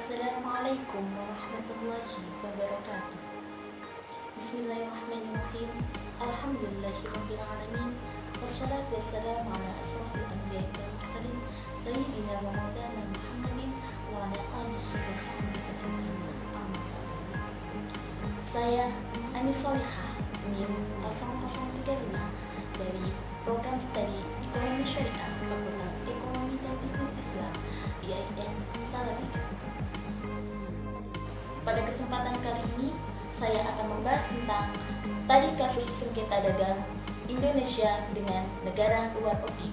Assalamualaikum warahmatullahi wabarakatuh. Bismillahirrahmanirrahim. Alhamdulillahirabbil alamin. Wassalatu wassalamu ala asrofil anbiya'i wal mursalin sayyidina wa maulana Muhammadin wa ala alihi wa sahbihi ajmain. Amma ba'du. Saya Ani Solihah NIM 0035 dari Program Studi Ekonomi Syariah Fakultas Ekonomi dan Bisnis Islam IAIN Salatiga. Pada kesempatan kali ini, saya akan membahas tentang studi kasus sengketa dagang Indonesia dengan negara luar OKI.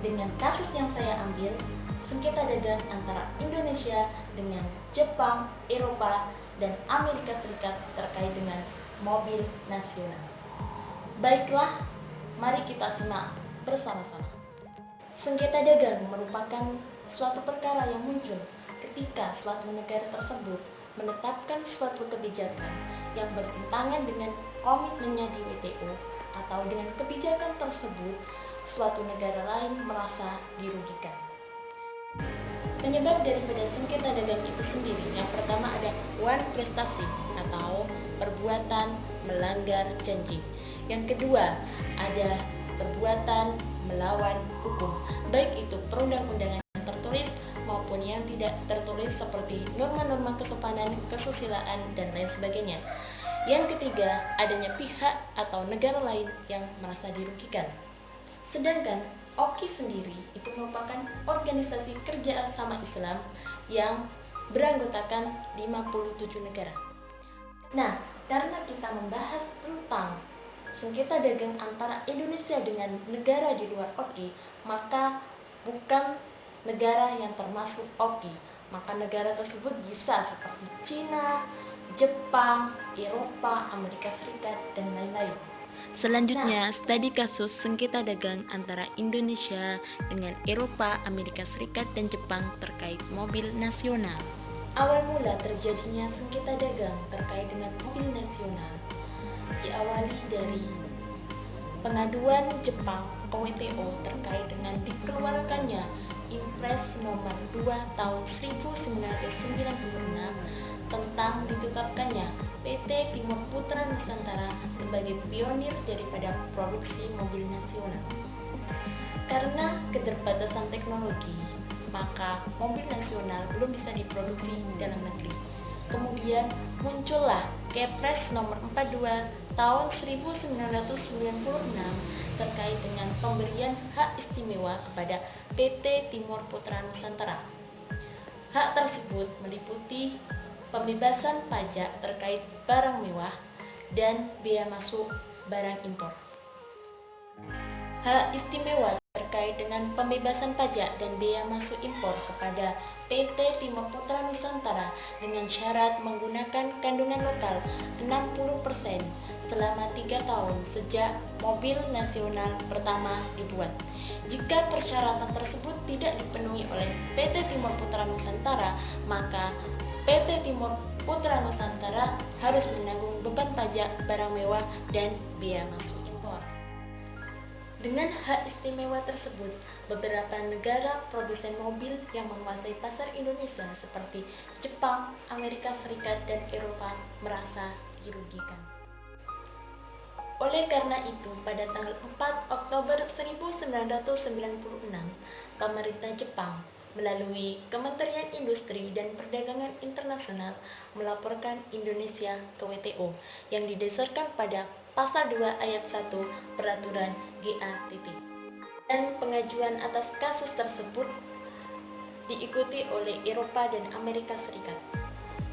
Dengan kasus yang saya ambil, sengketa dagang antara Indonesia dengan Jepang, Eropa, dan Amerika Serikat terkait dengan mobil nasional. Baiklah, mari kita simak bersama-sama. Sengketa dagang merupakan suatu perkara yang muncul ketika suatu negara tersebut menetapkan suatu kebijakan yang bertentangan dengan komitmennya di WTO, atau dengan kebijakan tersebut suatu negara lain merasa dirugikan. Penyebab daripada sengketa dagang itu sendiri, yang pertama ada wan prestasi atau perbuatan melanggar janji. Yang kedua ada perbuatan melawan hukum, baik itu perundang-undangan yang tertulis maupun yang tidak tertulis seperti norma-norma kesopanan, kesusilaan, dan lain sebagainya. Yang ketiga, adanya pihak atau negara lain yang merasa dirugikan. Sedangkan OKI sendiri itu merupakan organisasi kerjasama Islam yang beranggotakan 57 negara. Nah, karena kita membahas tentang sengketa dagang antara Indonesia dengan negara di luar OKI, maka bukan negara yang termasuk OKI, maka negara tersebut bisa seperti Cina, Jepang, Eropa, Amerika Serikat, dan lain-lain. Selanjutnya, studi kasus sengketa dagang antara Indonesia dengan Eropa, Amerika Serikat, dan Jepang terkait mobil nasional. Awal mula terjadinya sengketa dagang terkait dengan mobil nasional diawali dari pengaduan Jepang ke WTO terkait dengan dikeluarkannya Impres nomor 2 tahun 1996 tentang ditetapkannya PT Timur Putra Nusantara sebagai pionir daripada produksi mobil nasional. Karena keterbatasan teknologi, maka mobil nasional belum bisa diproduksi dalam negeri. Kemudian muncullah Kepres nomor 42 tahun 1996 terkait dengan pemberian hak istimewa kepada PT Timur Putra Nusantara. Hak tersebut meliputi pembebasan pajak terkait barang mewah dan bea masuk barang impor. Hak istimewa terkait dengan pembebasan pajak dan bea masuk impor kepada PT Timur Putra Nusantara dengan syarat menggunakan kandungan lokal 60% selama 3 tahun sejak mobil nasional pertama dibuat. Jika persyaratan tersebut tidak dipenuhi oleh PT Timur Putra Nusantara, maka PT Timur Putra Nusantara harus menanggung beban pajak barang mewah dan bea masuk impor. Dengan hak istimewa tersebut, beberapa negara produsen mobil yang menguasai pasar Indonesia seperti Jepang, Amerika Serikat, dan Eropa merasa dirugikan. Oleh karena itu, pada tanggal 4 Oktober 1996, pemerintah Jepang melalui Kementerian Industri dan Perdagangan Internasional melaporkan Indonesia ke WTO yang didasarkan pada Pasal 2 Ayat 1 Peraturan GATT. Dan pengajuan atas kasus tersebut diikuti oleh Eropa dan Amerika Serikat.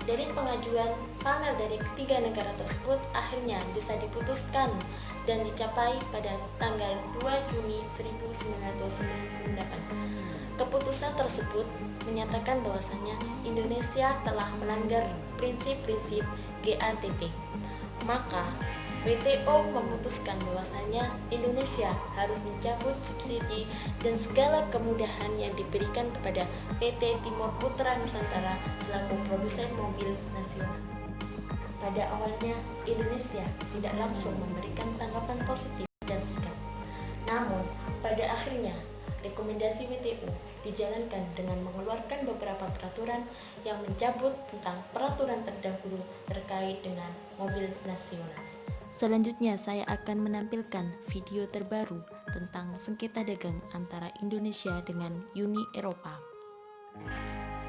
Dari pengajuan panel dari ketiga negara tersebut akhirnya bisa diputuskan dan dicapai pada tanggal 2 Juni 1998. Keputusan tersebut menyatakan bahwasannya Indonesia telah melanggar prinsip-prinsip GATT. Maka WTO memutuskan bahwasannya Indonesia harus mencabut subsidi dan segala kemudahan yang diberikan kepada PT Timur Putra Nusantara selaku produsen mobil nasional. Pada awalnya, Indonesia tidak langsung memberikan tanggapan positif dan sikap. Namun, pada akhirnya, rekomendasi WTO dijalankan dengan mengeluarkan beberapa peraturan yang mencabut tentang peraturan terdahulu terkait dengan mobil nasional. Selanjutnya saya akan menampilkan video terbaru tentang sengketa dagang antara Indonesia dengan Uni Eropa.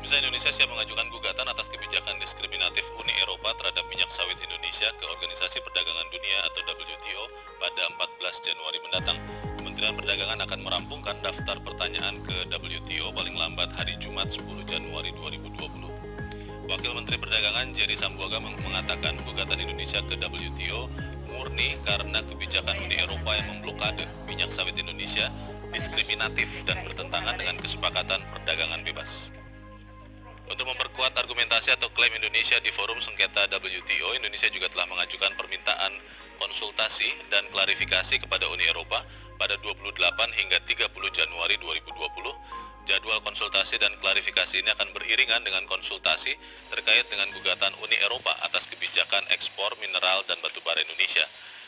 Bisa Indonesia siap mengajukan gugatan atas kebijakan diskriminatif Uni Eropa terhadap minyak sawit Indonesia ke Organisasi Perdagangan Dunia atau WTO pada 14 Januari mendatang. Kementerian Perdagangan akan merampungkan daftar pertanyaan ke WTO paling lambat hari Jumat 10 Januari 2020. Wakil Menteri Perdagangan Jerry Sambuaga mengatakan gugatan Indonesia ke WTO murni karena kebijakan Uni Eropa yang memblokade minyak sawit Indonesia diskriminatif dan bertentangan dengan kesepakatan perdagangan bebas. Untuk memperkuat argumentasi atau klaim Indonesia di forum sengketa WTO, Indonesia juga telah mengajukan permintaan konsultasi dan klarifikasi kepada Uni Eropa pada 28 hingga 30 Januari 2020. Jadwal konsultasi dan klarifikasi ini akan beriringan dengan konsultasi terkait dengan gugatan Uni Eropa atas kebijakan ekspor mineral dan batubara Indonesia.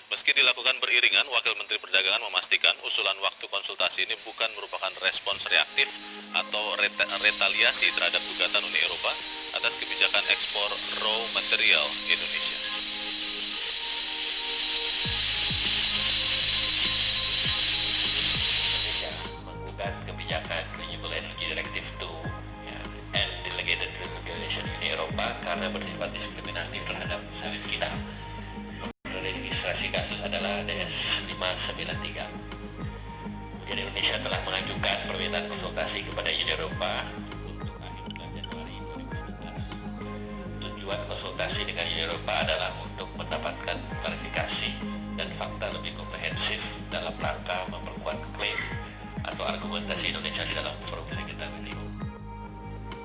Meski dilakukan beriringan, Wakil Menteri Perdagangan memastikan usulan waktu konsultasi ini bukan merupakan respons reaktif atau retaliasi terhadap gugatan Uni Eropa atas kebijakan ekspor raw material Indonesia. Indonesia menggugat kebijakan Renewable Energy Directive 2 and Delegated Regulation Uni Eropa karena bersifat diskriminatif terhadap sawit kita. Registrasi kasus adalah DS 593. Kemudian Indonesia telah mengajukan permintaan konsultasi kepada Uni Eropa untuk akhir bulan Januari 2019. Tujuan konsultasi dengan Uni Eropa adalah untuk mendapatkan klarifikasi dan fakta lebih komprehensif dalam rangka memperkuat klaim atau argumentasi Indonesia di dalam forum sengketa WTO.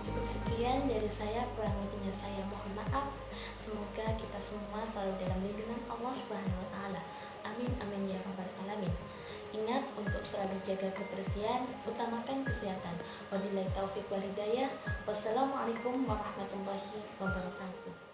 Cukup sekian dari saya, kurang lebihnya saya mohon maaf. Semoga kita semua selalu dalam lindungan Allah Subhanahu wa taala. Amin amin ya rabbal alamin. Ingat untuk selalu jaga kebersihan, utamakan kesehatan. Wabillahi taufik wal hidayah. Wassalamualaikum warahmatullahi wabarakatuh.